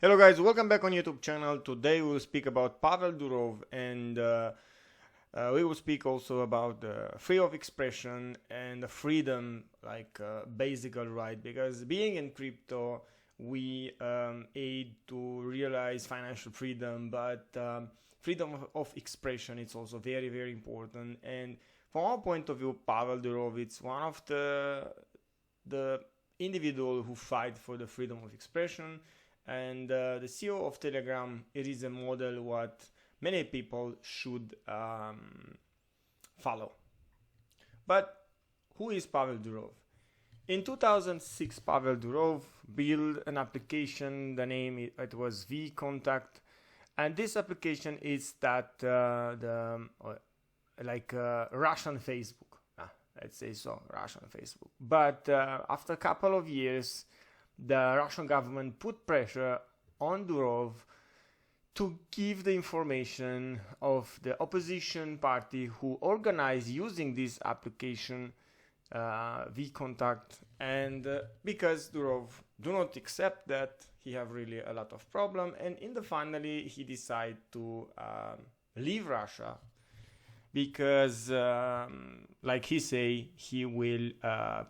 Hello guys, welcome back on YouTube channel. Today we will speak about Pavel Durov and we will speak also about freedom of expression and the freedom, like basic right, because being in crypto we aid to realize financial freedom, but freedom of expression is also very important. And from our point of view, Pavel Durov is one of the individual who fight for the freedom of expression. And the CEO of Telegram, it is a model what many people should follow. But who is Pavel Durov? In 2006, Pavel Durov built an application. The name it was vContact, and this application is that Russian Facebook. Let's say so, Russian Facebook. But after a couple of years, the Russian government put pressure on Durov to give the information of the opposition party who organized using this application, vContact, and because Durov do not accept that, he have really a lot of problem, and in the finally he decided to leave Russia because, like he say, he will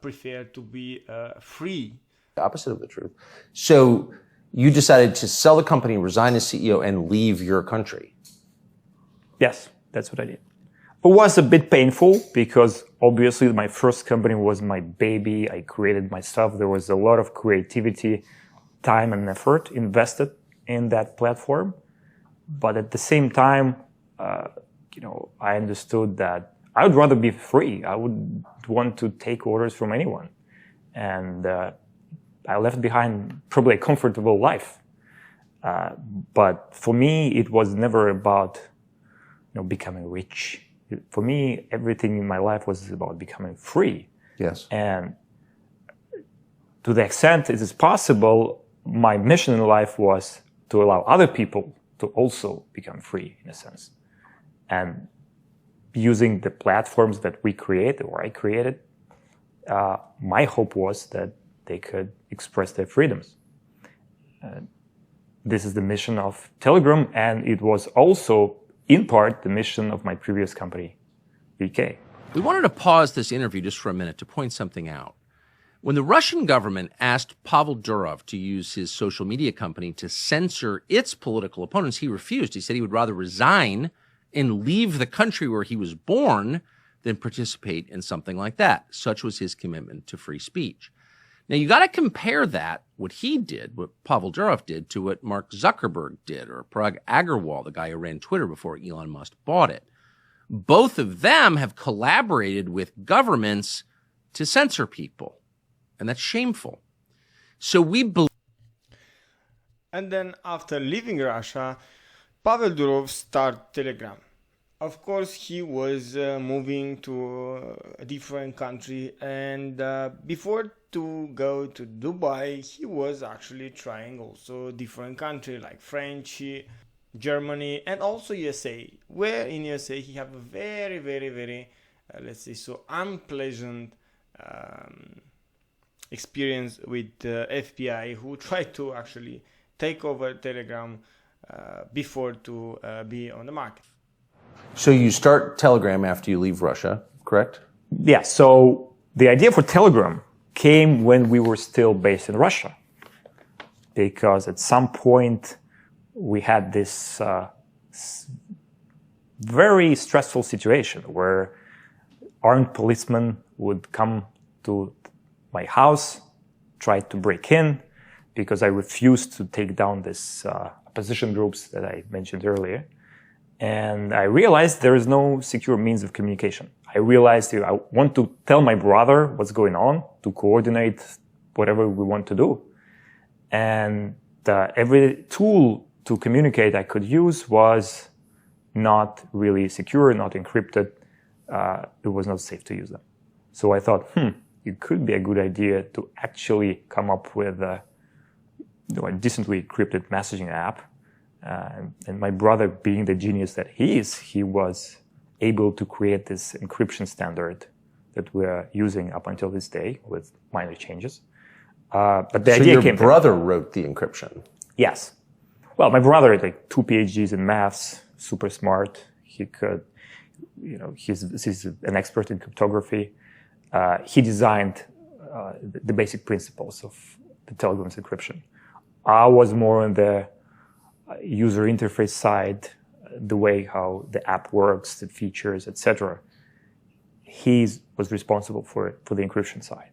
prefer to be free. Opposite of the truth. So you decided to sell the company, resign as CEO, and leave your country. Yes, that's what I did. It was a bit painful because obviously my first company was my baby. I created myself. There was a lot of creativity, time and effort invested in that platform. But at the same time, I understood that I would rather be free. I would want to take orders from anyone. And I left behind probably a comfortable life. But for me, it was never about, becoming rich. For me, everything in my life was about becoming free. Yes. And to the extent it is possible, my mission in life was to allow other people to also become free, in a sense. And using the platforms that we created, or I created, my hope was that they could express their freedoms. This is the mission of Telegram, and it was also, in part, the mission of my previous company, VK. We wanted to pause this interview just for a minute to point something out. When the Russian government asked Pavel Durov to use his social media company to censor its political opponents, he refused. He said he would rather resign and leave the country where he was born than participate in something like that. Such was his commitment to free speech. Now, you got to compare that, what he did, what Pavel Durov did, to what Mark Zuckerberg did, or Parag Agrawal, the guy who ran Twitter before Elon Musk bought it. Both of them have collaborated with governments to censor people, and that's shameful. So we believe. And then after leaving Russia, Pavel Durov started Telegram. Of course, he was moving to a different country, and before to go to Dubai, he was actually trying also different country like French, Germany, and also USA, where in USA he have a very, let's say so, unpleasant experience with FBI, who tried to actually take over Telegram before to be on the market. So you start Telegram after you leave Russia, correct? Yeah, so the idea for Telegram came when we were still based in Russia. Because at some point we had this very stressful situation where armed policemen would come to my house, try to break in, because I refused to take down these opposition groups that I mentioned earlier. And I realized there is no secure means of communication. I realized I want to tell my brother what's going on, to coordinate whatever we want to do. And every tool to communicate I could use was not really secure, not encrypted. It was not safe to use them. So I thought, it could be a good idea to actually come up with a decently encrypted messaging app. And my brother, being the genius that he is, he was able to create this encryption standard that we're using up until this day with minor changes. But the idea your came brother wrote the encryption? Yes. Well, my brother had like 2 PhDs in maths, super smart. He could, he's an expert in cryptography. He designed the basic principles of the Telegram's encryption. I was more on the user interface side, the way how the app works, the features, etc. He was responsible for the encryption side.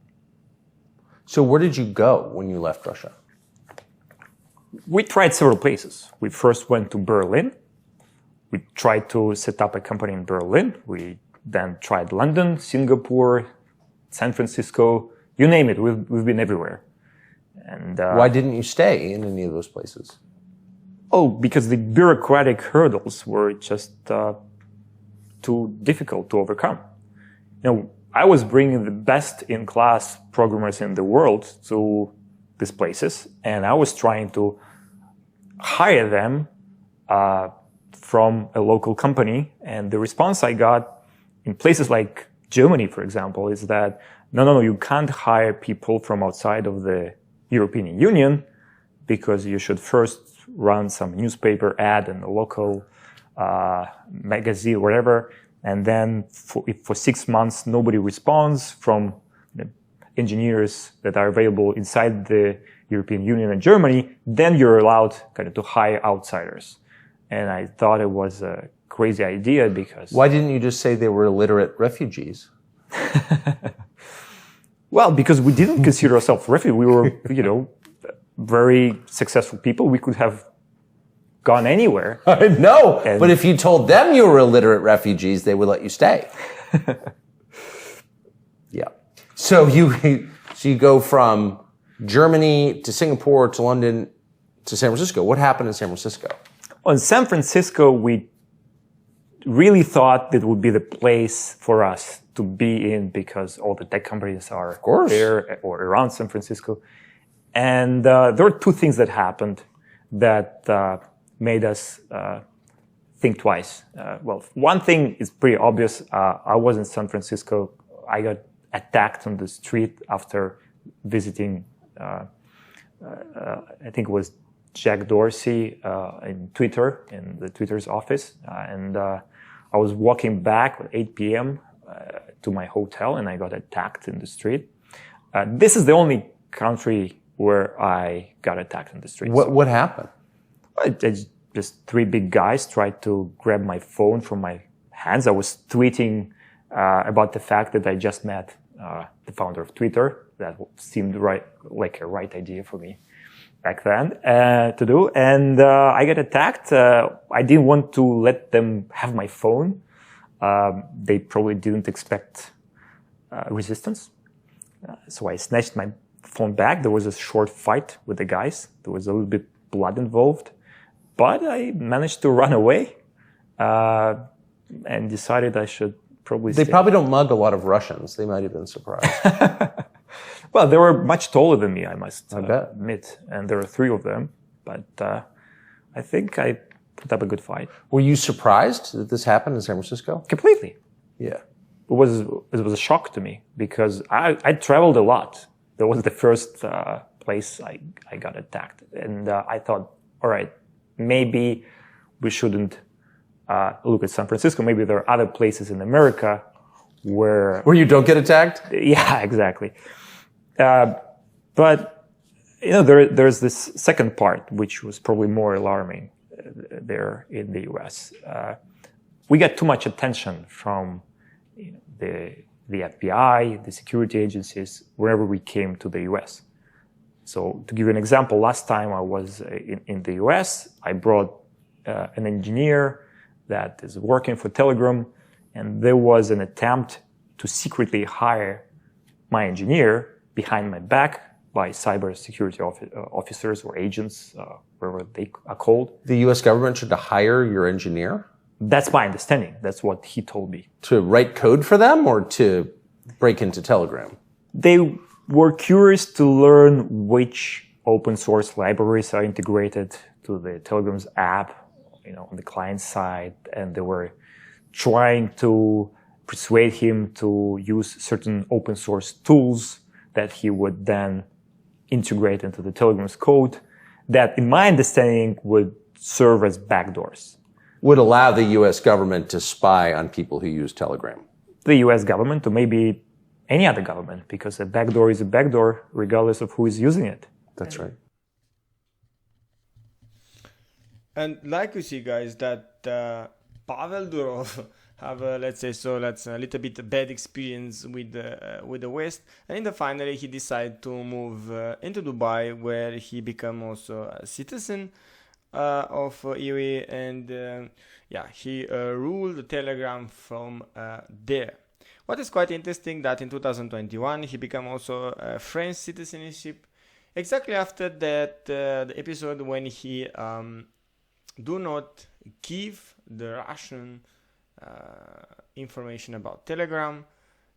So where did you go when you left Russia? We tried several places. We first went to Berlin. We tried to set up a company in Berlin. We then tried London, Singapore, San Francisco, you name it. We've been everywhere. And why didn't you stay in any of those places? Oh, because the bureaucratic hurdles were just too difficult to overcome. I was bringing the best-in-class programmers in the world to these places, and I was trying to hire them from a local company. And the response I got in places like Germany, for example, is that, no, you can't hire people from outside of the European Union because you should first run some newspaper ad in a local magazine, whatever. And then if for 6 months nobody responds from the engineers that are available inside the European Union and Germany, then you're allowed kind of to hire outsiders. And I thought it was a crazy idea because... Why didn't you just say they were illiterate refugees? Well, because we didn't consider ourselves refugees. We were, very successful people. We could have gone anywhere. I know, but if you told them you were illiterate refugees, they would let you stay. Yeah. So you go from Germany to Singapore to London to San Francisco. What happened in San Francisco? In San Francisco, we really thought that would be the place for us to be in because all the tech companies are there or around San Francisco. And there were 2 things that happened that made us think twice. Well, one thing is pretty obvious. I was in San Francisco. I got attacked on the street after visiting, I think it was Jack Dorsey in Twitter, in the Twitter's office. And I was walking back at 8 p.m. To my hotel, and I got attacked in the street. This is the only country where I got attacked in the street. What happened? Just 3 big guys tried to grab my phone from my hands. I was tweeting about the fact that I just met the founder of Twitter. That seemed like a right idea for me back then to do. And I got attacked. I didn't want to let them have my phone. They probably didn't expect resistance. So I snatched my phone back. There was a short fight with the guys. There was a little bit blood involved. But I managed to run away and decided I should probably stay. They probably don't mug a lot of Russians. They might have been surprised. Well, they were much taller than me, I must bet. admit. And there were 3 of them. But I think I put up a good fight. Were you surprised that this happened in San Francisco? Completely. Yeah. It was a shock to me because I traveled a lot. That was the first place I got attacked. And I thought, all right, maybe we shouldn't look at San Francisco. Maybe there are other places in America where you don't get attacked? Yeah, exactly. But there's this second part, which was probably more alarming there in the U.S. We got too much attention from the FBI, the security agencies, wherever we came to the U.S. So to give you an example, last time I was in the U.S., I brought an engineer that is working for Telegram, and there was an attempt to secretly hire my engineer behind my back by cybersecurity officers or agents, wherever they are called. The U.S. government should hire your engineer? That's my understanding. That's what he told me. To write code for them or to break into Telegram? They were curious to learn which open source libraries are integrated to the Telegram's app, on the client side, and they were trying to persuade him to use certain open source tools that he would then integrate into the Telegram's code that, in my understanding, would serve as backdoors. Would allow the U.S. government to spy on people who use Telegram. The U.S. government, or maybe any other government, because a backdoor is a backdoor regardless of who is using it. That's right. And like you see, guys, that Pavel Durov have a, let's say so, that's a little bit bad experience with the West, and in the finally he decided to move into Dubai, where he became also a citizen of UAE, and he ruled Telegram from there. What is quite interesting that in 2021 he became also a French citizenship, exactly after that the episode when he do not give the Russian information about Telegram,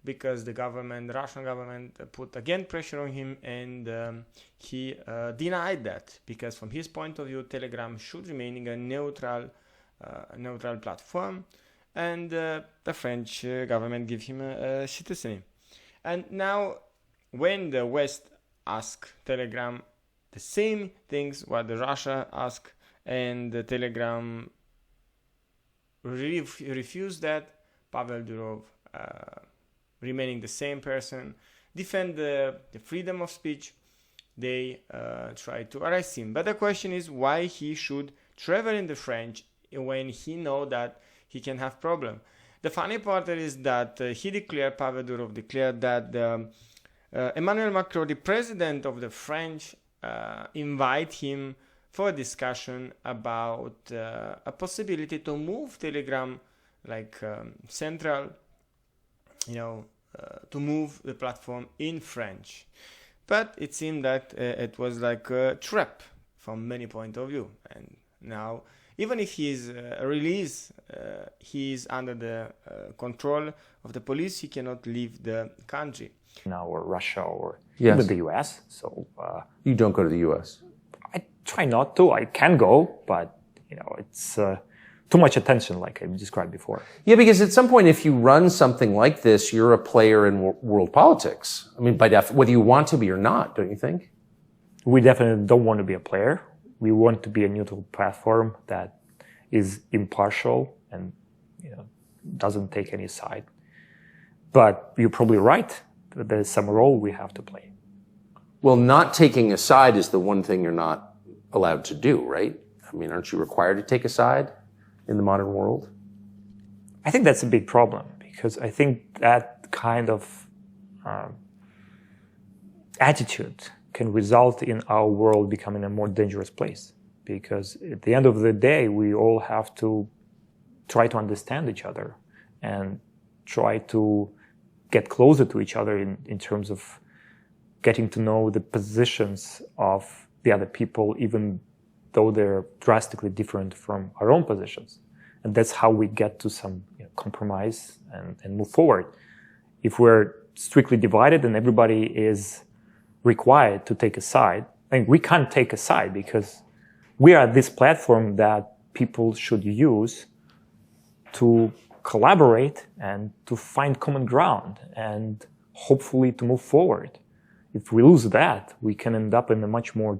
because the Russian government put again pressure on him, and he denied that, because from his point of view Telegram should remain a neutral platform, and the French government gave him a citizenship. And now when the West ask Telegram the same things what the Russia ask, and the Telegram refused that, Pavel Durov, remaining the same person, defend the freedom of speech, they try to arrest him. But the question is why he should travel in the French when he know that he can have problem. The funny part is that Pavel Durov declared that Emmanuel Macron, the president of the French, invite him for a discussion about a possibility to move Telegram like central, to move the platform in French. But it seemed that it was like a trap from many point of view. And now, even if he is released, he is under the control of the police. He cannot leave the country. Now, or Russia, or Yes. even the U.S. So You don't go to the U.S. I try not to. I can go, but it's too much attention, like I described before. Yeah, because at some point, if you run something like this, you're a player in world politics. I mean, whether you want to be or not, don't you think? We definitely don't want to be a player. We want to be a neutral platform that is impartial and doesn't take any side. But you're probably right. There's some role we have to play. Well, not taking a side is the one thing you're not allowed to do, right? I mean, aren't you required to take a side in the modern world? I think that's a big problem, because I think that kind of attitude can result in our world becoming a more dangerous place. Because at the end of the day, we all have to try to understand each other and try to get closer to each other in terms of getting to know the positions of the other people, even though they're drastically different from our own positions. And that's how we get to some compromise and move forward. If we're strictly divided and everybody is required to take a side, we can't take a side, because we are this platform that people should use to collaborate and to find common ground and hopefully to move forward. If we lose that, we can end up in a much more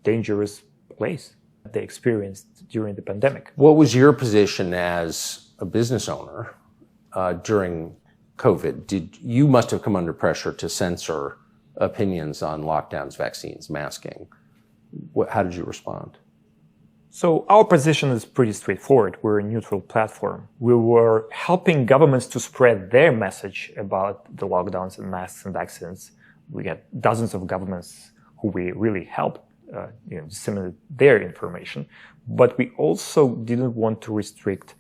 dangerous place that they experienced during the pandemic. What was your position as a business owner during COVID? You must have come under pressure to censor opinions on lockdowns, vaccines, masking. How did you respond? So our position is pretty straightforward. We're a neutral platform. We were helping governments to spread their message about the lockdowns and masks and vaccines. We had dozens of governments who we really helped disseminate their information. But we also didn't want to restrict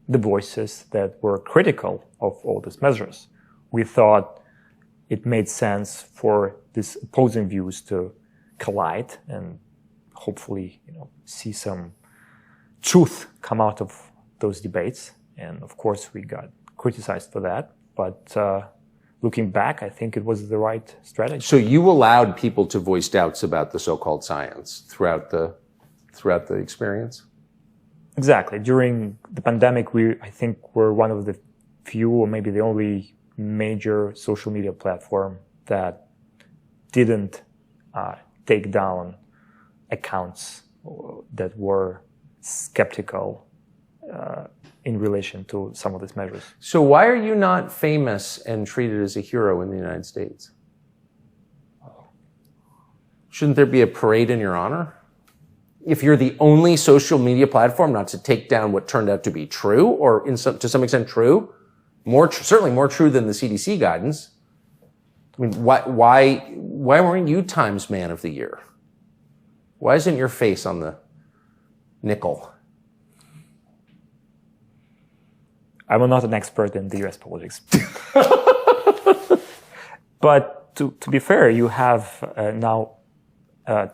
the voices that were critical of all these measures. We thought it made sense for these opposing views to collide and hopefully, see some truth come out of those debates. And of course, we got criticized for that. But looking back, I think it was the right strategy. So you allowed people to voice doubts about the so-called science throughout the experience? Exactly. During the pandemic, I think we're one of the few, or maybe the only major social media platform that didn't take down accounts that were skeptical in relation to some of these measures. So why are you not famous and treated as a hero in the United States? Shouldn't there be a parade in your honor? If you're the only social media platform not to take down what turned out to be true, or to some extent true, certainly more true than the CDC guidance. I mean, why weren't you Times Man of the Year? Why isn't your face on the nickel? I'm not an expert in the US politics. But to be fair, you have now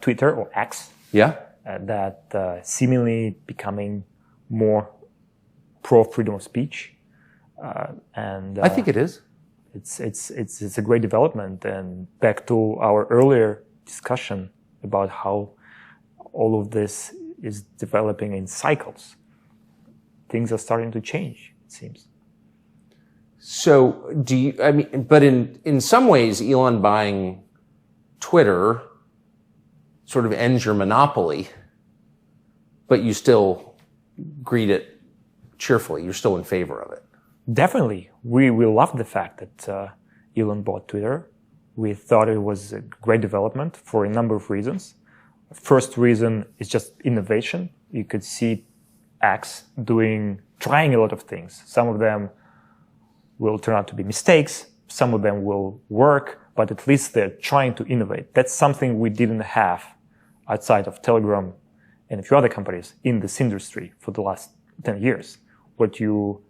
Twitter or X. Yeah. That seemingly becoming more pro freedom of speech. And I think it is. It's a great development. And back to our earlier discussion about how all of this is developing in cycles. Things are starting to change, it seems. So but in some ways, Elon buying Twitter sort of ends your monopoly, but you still greet it cheerfully. You're still in favor of it. Definitely. We love the fact that Elon bought Twitter. We thought it was a great development for a number of reasons. First reason is just innovation. You could see X trying a lot of things. Some of them will turn out to be mistakes. Some of them will work, but at least they're trying to innovate. That's something we didn't have outside of Telegram and a few other companies in this industry for the last 10 years. What you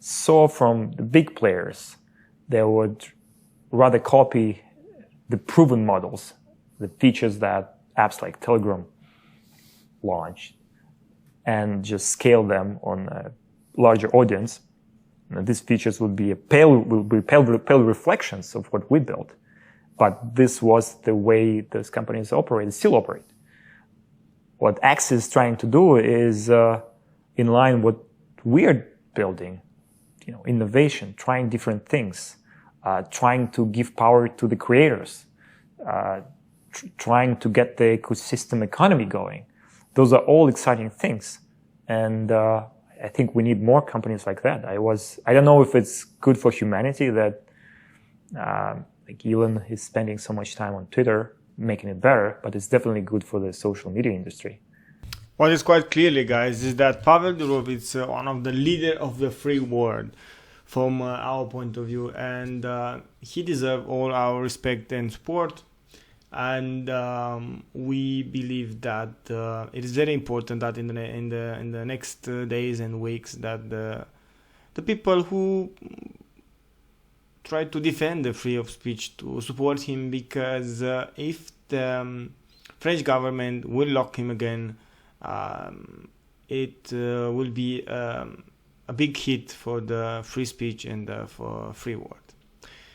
saw from the big players, they would rather copy the proven models, the features that apps like Telegram launched, and just scale them on a larger audience. And these features will be pale reflections of what we built. But this was the way those companies still operate. What X is trying to do is in line with what we are building, innovation, trying different things, trying to give power to the creators, trying to get the ecosystem economy going. Those are all exciting things. And I think we need more companies like that. I don't know if it's good for humanity that like Elon is spending so much time on Twitter, making it better, but it's definitely good for the social media industry. What is quite clearly, guys, is that Pavel Durov is one of the leaders of the free world from our point of view, and he deserves all our respect and support. And we believe that it is very important that in the next days and weeks that the people who try to defend the freedom of speech to support him, because if the French government will lock him again, it will be a big hit for the free speech and for free world.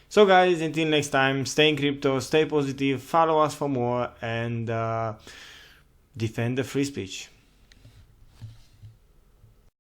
So guys, until next time, stay in crypto, stay positive, follow us for more, and defend the free speech.